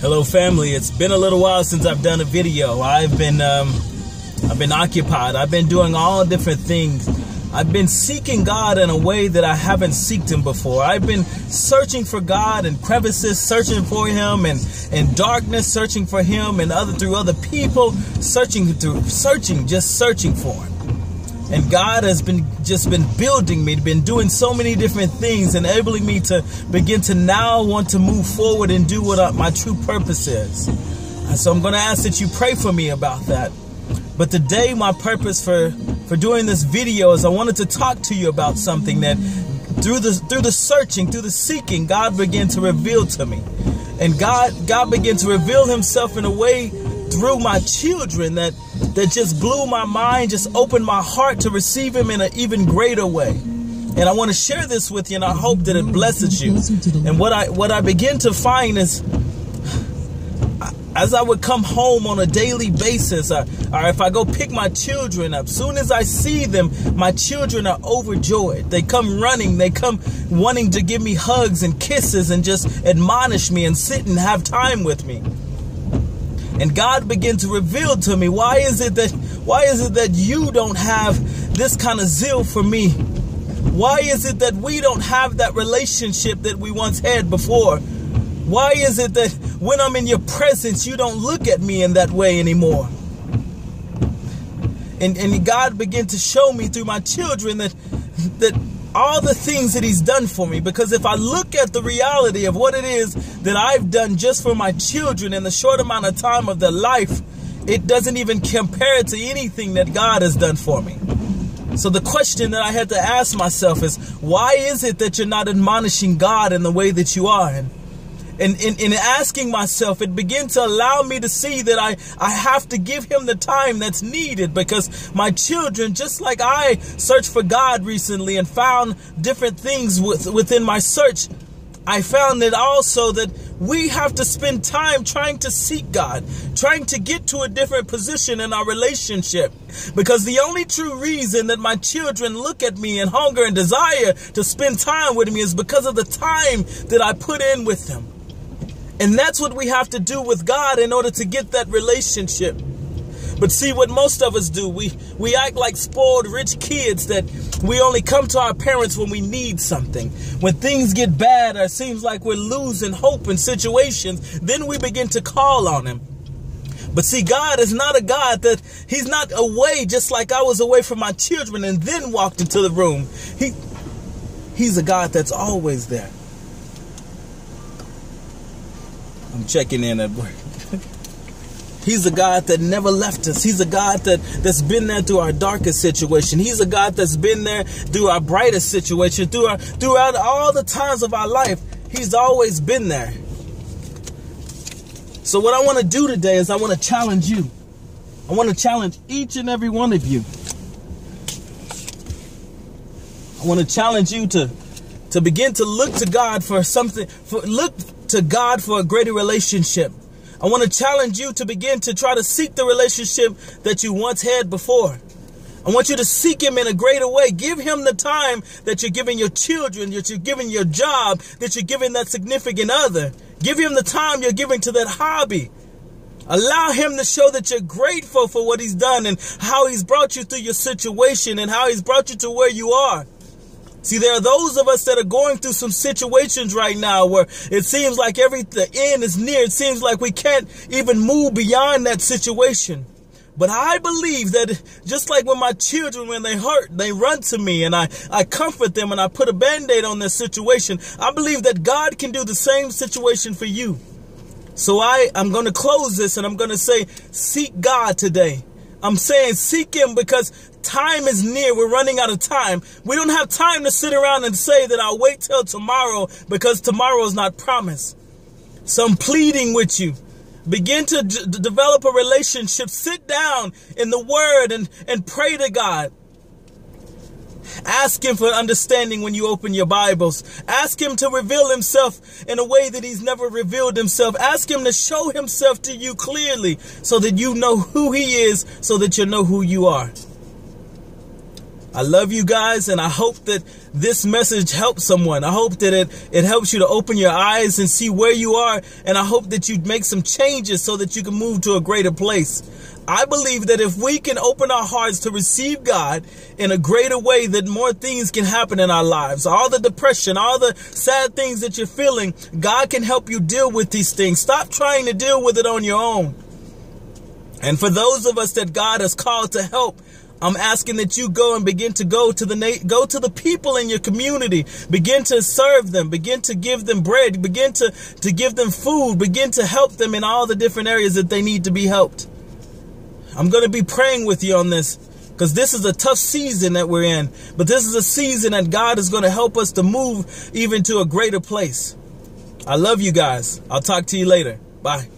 Hello family, it's been a little while since I've done a video. I've been occupied. I've been doing all different things. I've been seeking God in a way that I haven't seeked him before. I've been searching for God in crevices, searching for him and in darkness, searching for him and through other people, searching for him. And God has been building me, been doing so many different things, enabling me to begin to now want to move forward and do what my true purpose is. And so I'm going to ask that you pray for me about that. But today my purpose for doing this video is I wanted to talk to you about something that through the searching, through the seeking, God began to reveal to me. And God began to reveal himself in a way through my children that just blew my mind, just opened my heart to receive him in an even greater way. And I want to share this with you, and I hope that it blesses you. And what I begin to find is, as I would come home on a daily basis, or if I go pick my children up, soon as I see them, my children are overjoyed. They come running, they come wanting to give me hugs and kisses and just admonish me and sit and have time with me. And God began to reveal to me, why is it that you don't have this kind of zeal for me? Why is it that we don't have that relationship that we once had before? Why is it that when I'm in your presence, you don't look at me in that way anymore? And God began to show me through my children that all the things that he's done for me, because if I look at the reality of what it is that I've done just for my children in the short amount of time of their life, it doesn't even compare to anything that God has done for me. So the question that I had to ask myself is, why is it that you're not admonishing God in the way that you are? And in asking myself, it began to allow me to see that I have to give him the time that's needed, because my children, just like I searched for God recently and found different things within my search, I found that also that we have to spend time trying to seek God, trying to get to a different position in our relationship. Because the only true reason that my children look at me and hunger and desire to spend time with me is because of the time that I put in with them. And that's what we have to do with God in order to get that relationship. But see, what most of us do, we act like spoiled rich kids that we only come to our parents when we need something. When things get bad or it seems like we're losing hope in situations, then we begin to call on him. But see, God is not a God that he's not away just like I was away from my children and then walked into the room. He's a God that's always there. I'm checking in at work. He's a God that never left us. He's a God that's been there through our darkest situation. He's a God that's been there through our brightest situation, throughout all the times of our life. He's always been there. So what I want to do today is I want to challenge you. I want to challenge each and every one of you. I want to challenge you to begin to look to God for something, look to God for a greater relationship. I want to challenge you to begin to try to seek the relationship that you once had before. I want you to seek him in a greater way. Give him the time that you're giving your children, that you're giving your job, that you're giving that significant other. Give him the time you're giving to that hobby. Allow him to show that you're grateful for what he's done and how he's brought you through your situation and how he's brought you to where you are. See, there are those of us that are going through some situations right now where it seems like the end is near. It seems like we can't even move beyond that situation. But I believe that just like when my children, when they hurt, they run to me and I comfort them and I put a Band-Aid on their situation. I believe that God can do the same situation for you. So I'm going to close this and I'm going to say, seek God today. I'm saying seek him because time is near. We're running out of time. We don't have time to sit around and say that I'll wait till tomorrow because tomorrow is not promised. So I'm pleading with you. Begin to develop a relationship. Sit down in the word and pray to God. Ask him for understanding when you open your Bibles. Ask him to reveal himself in a way that he's never revealed himself. Ask him to show himself to you clearly so that you know who he is, so that you know who you are. I love you guys, and I hope that this message helps someone. I hope that it helps you to open your eyes and see where you are, and I hope that you make some changes so that you can move to a greater place. I believe that if we can open our hearts to receive God in a greater way, that more things can happen in our lives. All the depression, all the sad things that you're feeling, God can help you deal with these things. Stop trying to deal with it on your own. And for those of us that God has called to help, I'm asking that you go and begin to go to the people in your community. Begin to serve them. Begin to give them bread. Begin to give them food. Begin to help them in all the different areas that they need to be helped. I'm going to be praying with you on this, because this is a tough season that we're in. But this is a season that God is going to help us to move even to a greater place. I love you guys. I'll talk to you later. Bye.